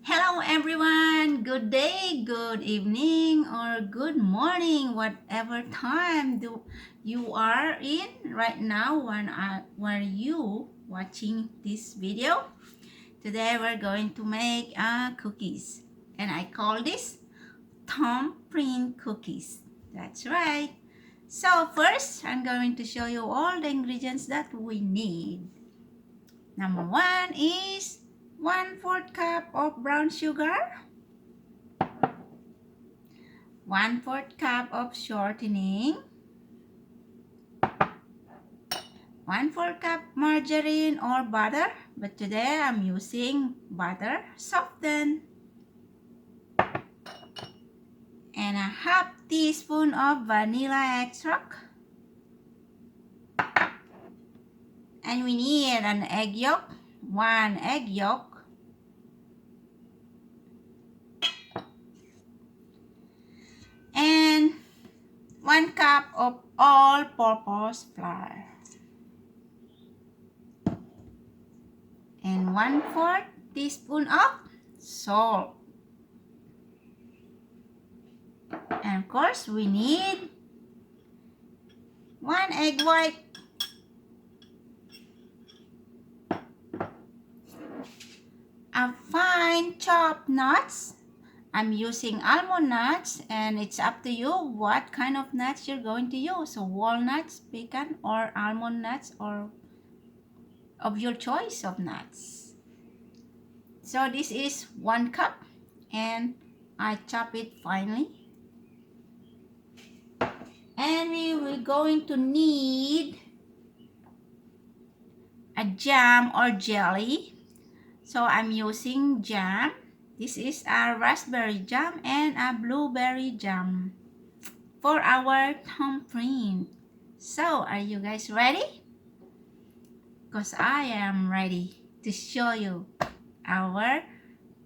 Hello everyone, good day, good evening, or good morning, whatever time you are in right now when you watching this video. Today we're going to make cookies, and I call this thumbprint cookies. That's right. So first, I'm going to show you all the ingredients that we need. Number one is 1/4 cup of brown sugar, 1/4 cup of shortening, 1/4 cup margarine or butter, but today I'm using butter softened, and a half teaspoon of vanilla extract, and we need an egg yolk, 1 egg yolk, and 1 cup of all-purpose flour, and 1/4 teaspoon of salt. And of course, we need 1 egg white, a fine chopped nuts. I'm using almond nuts, and it's up to you what kind of nuts you're going to use. So walnuts, pecan, or almond nuts, or of your choice of nuts. So this is 1 cup, and I chop it finely. And we will going to need a jam or jelly. So I'm using jam. This is a raspberry jam and a blueberry jam for our thumbprint. So are you guys ready? Because I am ready to show you our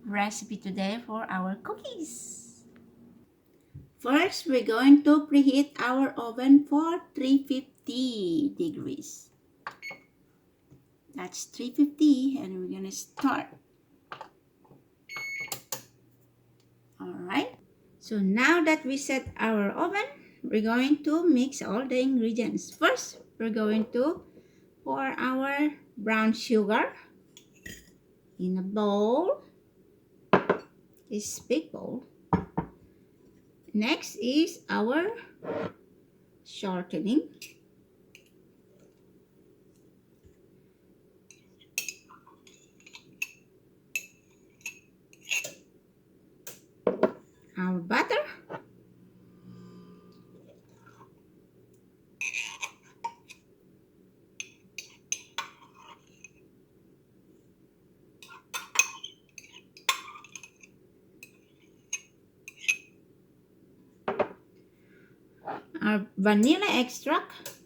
recipe today for our cookies. First, we're going to preheat our oven for 350 degrees. That's 350, and we're gonna start. Alright, so now that we set our oven, we're going to mix all the ingredients. First, we're going to pour our brown sugar in a bowl, this big bowl. Next is our shortening. Our butter. Our vanilla extract.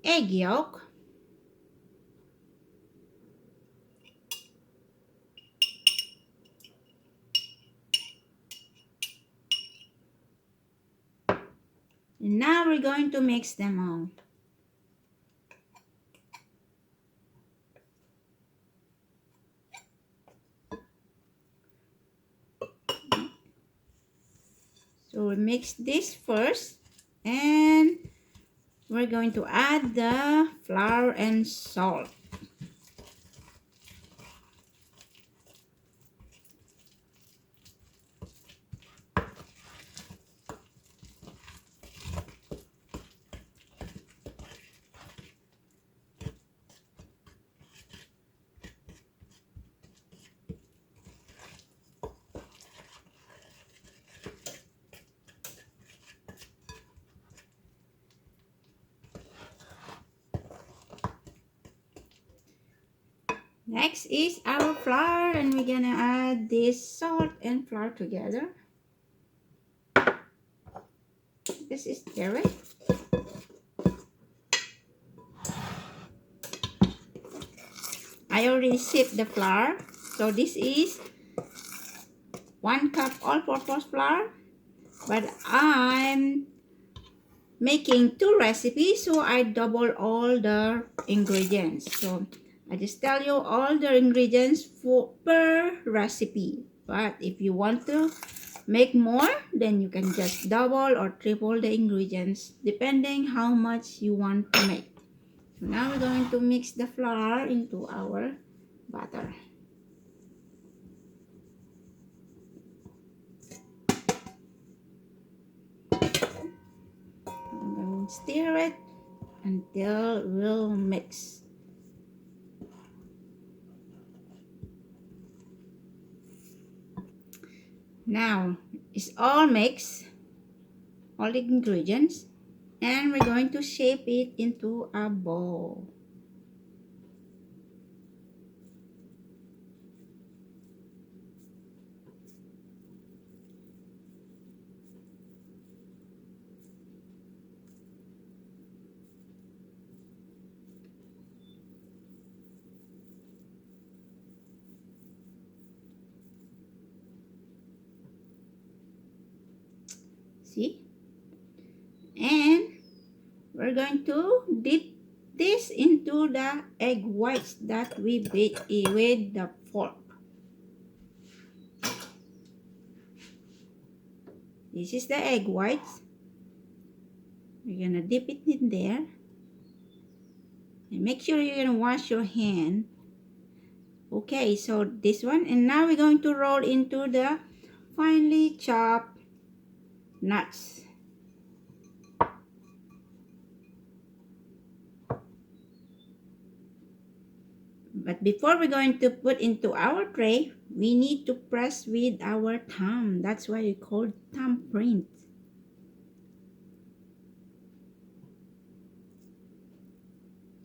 Egg yolk. And now we're going to mix them all. So we mix this first, and we're going to add the flour and salt. Next is our flour, and we're gonna add this salt and flour together. This is carrot. I already sipped the flour. So this is 1 cup all-purpose flour, but I'm making two recipes, so I double all the ingredients. So I just tell you all the ingredients for per recipe. But if you want to make more, then you can just double or triple the ingredients depending how much you want to make. So now we're going to mix the flour into our butter. And then stir it until it will mix. Now it's all mixed, all the ingredients, and we're going to shape it into a bowl. See? And we're going to dip this into the egg whites that we beat with the fork. This is the egg whites. We're gonna dip it in there. And make sure you're gonna wash your hand. Okay, so this one. And now we're going to roll into the finely chopped nuts. But before we're going to put into our tray, we need to press with our thumb. That's why we call thumbprint.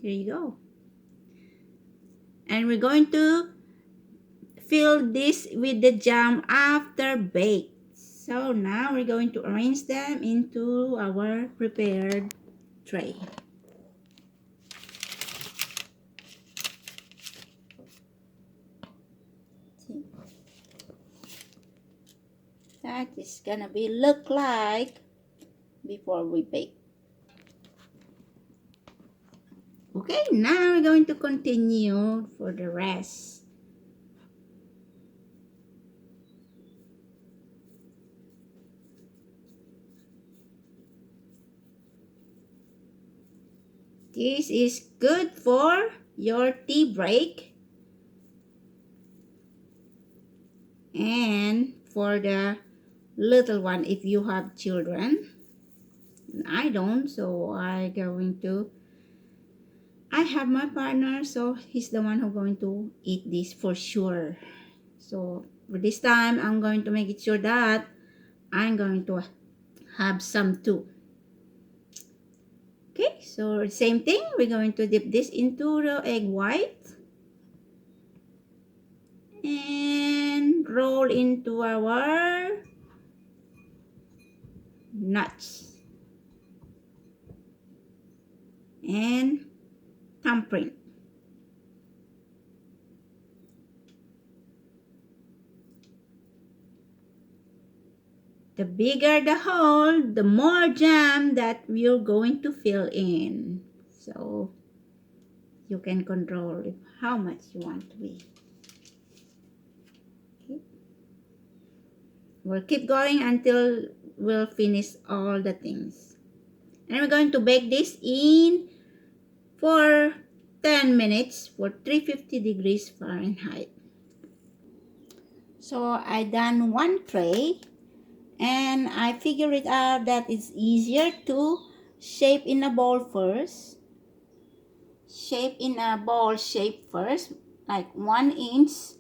Here you go. And we're going to fill this with the jam after baked. So now we're going to arrange them into our prepared tray. See? That is gonna be look like before we bake. Okay, now we're going to continue for the rest. This is good for your tea break and for the little one if you have children. I don't, so I have my partner, so he's the one who's going to eat this for sure. So for this time, I'm going to make it sure that I'm going to have some too. Okay, so same thing, we're going to dip this into the egg white and roll into our nuts and thumbprint. The bigger the hole, the more jam that we're going to fill in. So you can control how much you want to be. Okay. We'll keep going until we'll finish all the things. And we're going to bake this in for 10 minutes for 350 degrees Fahrenheit. So I done one tray and I figured it out that it's easier to shape in a bowl first. Shape in a bowl shape first, like 1-inch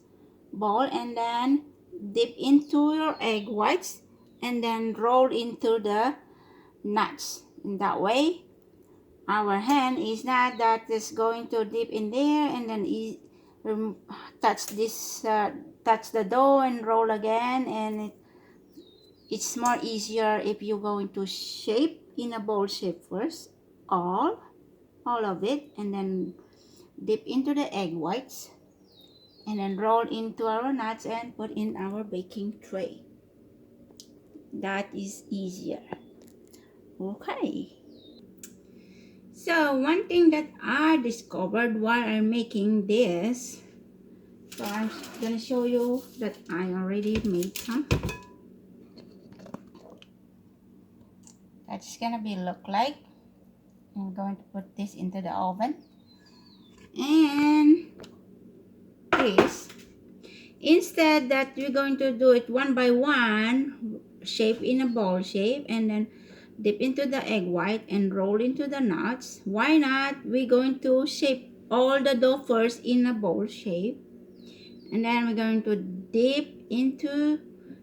bowl, and then dip into your egg whites and then roll into the nuts. In that way, our hand is not that is going to dip in there and then touch the dough and roll again, and it's more easier if you're going to shape in a bowl shape first, all of it, and then dip into the egg whites and then roll into our nuts and put in our baking tray. That is easier. Okay, So one thing that I discovered while I'm making this, so I'm gonna show you that I already made some. That's gonna be look like. I'm going to put this into the oven. And this, instead that we're going to do it one by one, shape in a ball shape, and then dip into the egg white and roll into the nuts. Why not? We're going to shape all the dough first in a bowl shape, and then we're going to dip into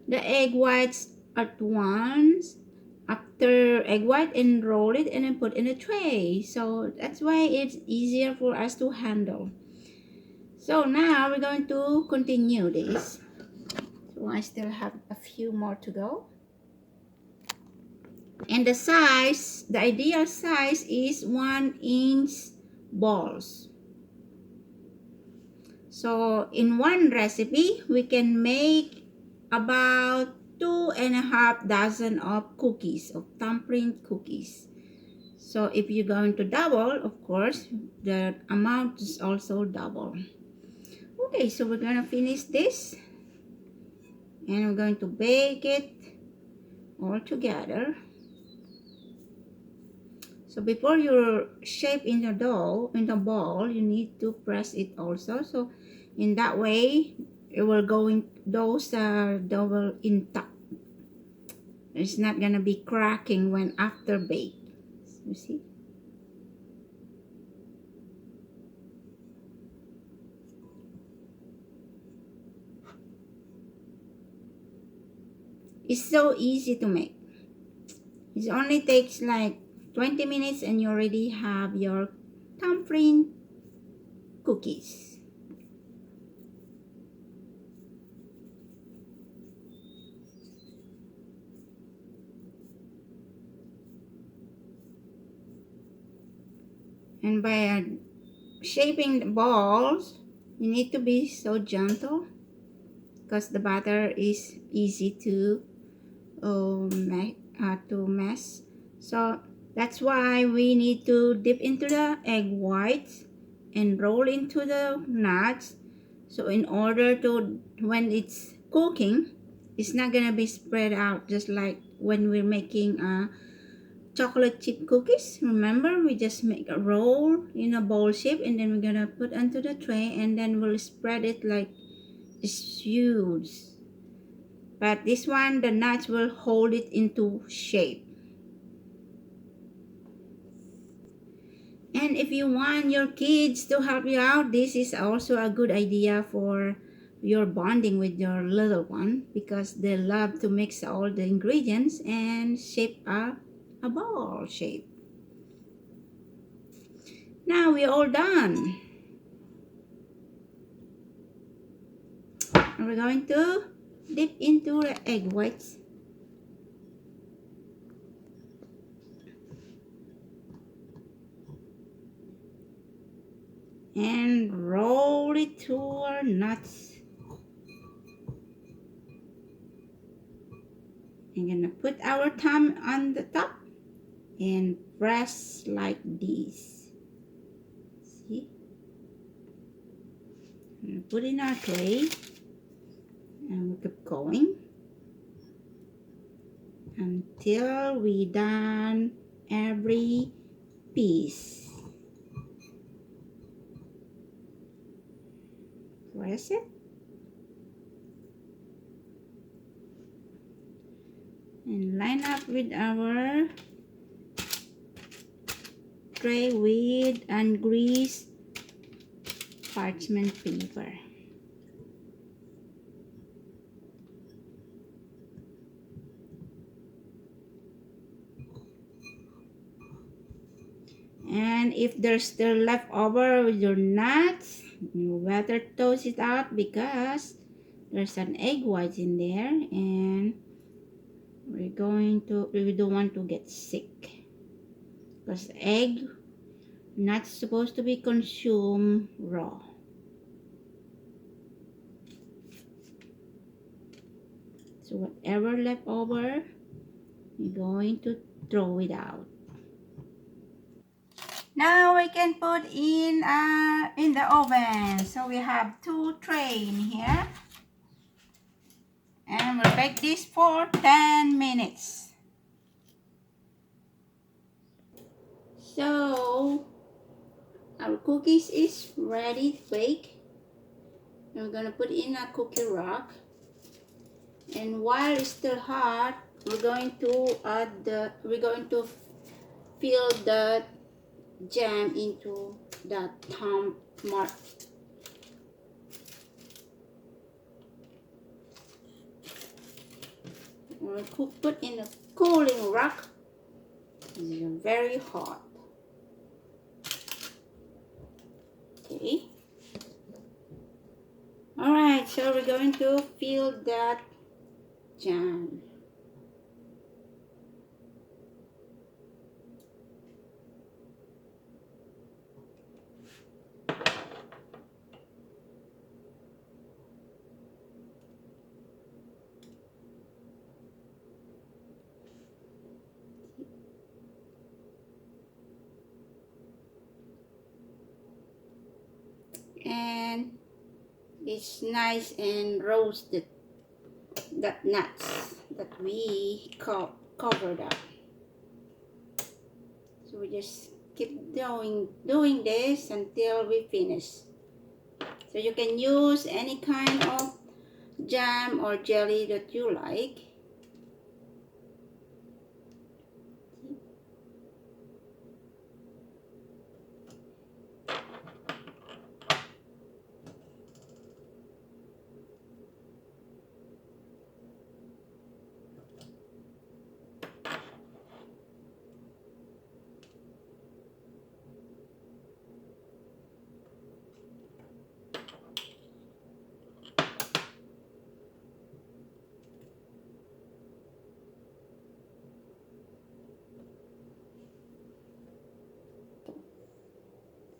the egg whites at once after egg white and roll it and then put in a tray. So that's why it's easier for us to handle. So now we're going to continue this. So I still have a few more to go. And the size, the ideal size is 1-inch balls. So in one recipe, we can make about 2.5 dozen of cookies, of thumbprint cookies. So if you're going to double, of course, the amount is also double. Okay, so we're gonna finish this and we're going to bake it all together. So before you shape in the dough, in the ball, you need to press it also. So in that way, it will go in, those dough will intact. It's not gonna be cracking when after bake. You see? It's so easy to make. It only takes like 20 minutes and you already have your thumbprint cookies. And by shaping the balls, you need to be so gentle because the batter is easy to mess. So that's why we need to dip into the egg whites and roll into the nuts. So in order to, when it's cooking, it's not gonna be spread out just like when we're making chocolate chip cookies. Remember, we just make a roll in a bowl shape and then we're gonna put onto the tray and then we'll spread it like it's huge. But this one, the nuts will hold it into shape. And if you want your kids to help you out, this is also a good idea for your bonding with your little one because they love to mix all the ingredients and shape a ball shape. Now we're all done. And we're going to dip into the egg whites. And roll it to our nuts. I'm gonna put our thumb on the top and press like this. See? And put in our tray and we keep going until we done every piece. Press it and line up with our tray with ungreased parchment paper. And if there's still leftover with your nuts, you better toast it out because there's an egg white in there and we don't want to get sick because egg not supposed to be consumed raw. So whatever left over, you're going to throw it out. Now we can put in the oven. So we have 2 trays in here. And we'll bake this for 10 minutes. So our cookies is ready to bake. And we're gonna put in a cookie rack. And while it's still hot, we're going to fill the jam into the thumb mark. We'll put in a cooling rack. It's very hot. Okay. Alright, so we're going to fill that jam. And it's nice and roasted, that nuts that we covered up. So we just keep doing this until we finish. So you can use any kind of jam or jelly that you like.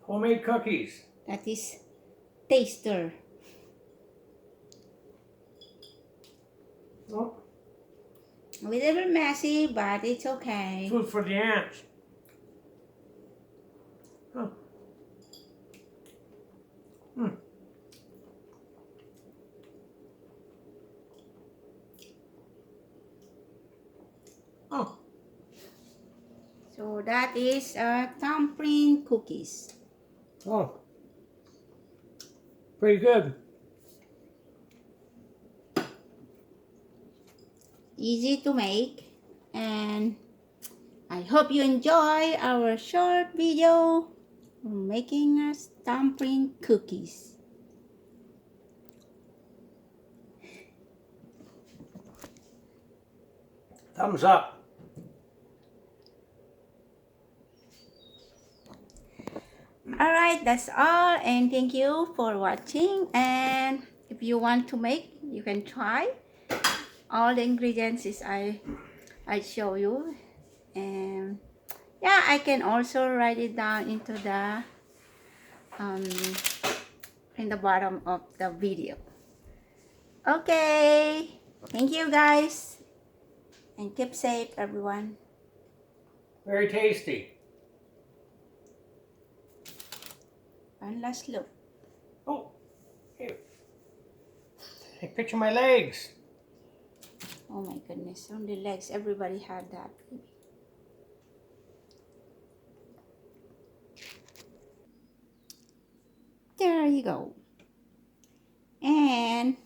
Homemade cookies. That is taster. Oh, A little bit messy, but it's okay. food for the ants. Oh. Mm. Oh. So that is thumbprint cookies. Oh. Pretty good. Easy to make, and I hope you enjoy our short video making us thumbprint cookies. Thumbs up. Alright, that's all, and thank you for watching. And if you want to make, you can try. All the ingredients is I show you, and yeah, I can also write it down into the in the bottom of the video. Okay, thank you guys, and keep safe everyone. Very tasty. One last look. Oh. Here. Hey, picture my legs. Oh my goodness, only legs, everybody had that. There you go. And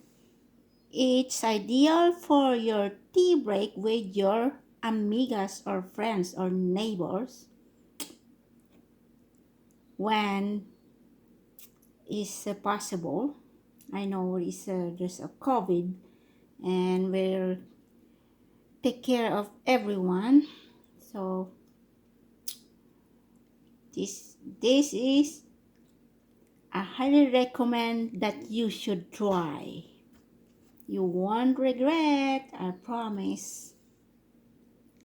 it's ideal for your tea break with your amigas or friends or neighbors when it's possible. I know there's a COVID, and we'll take care of everyone. So this is, I highly recommend that you should try. You won't regret, I promise.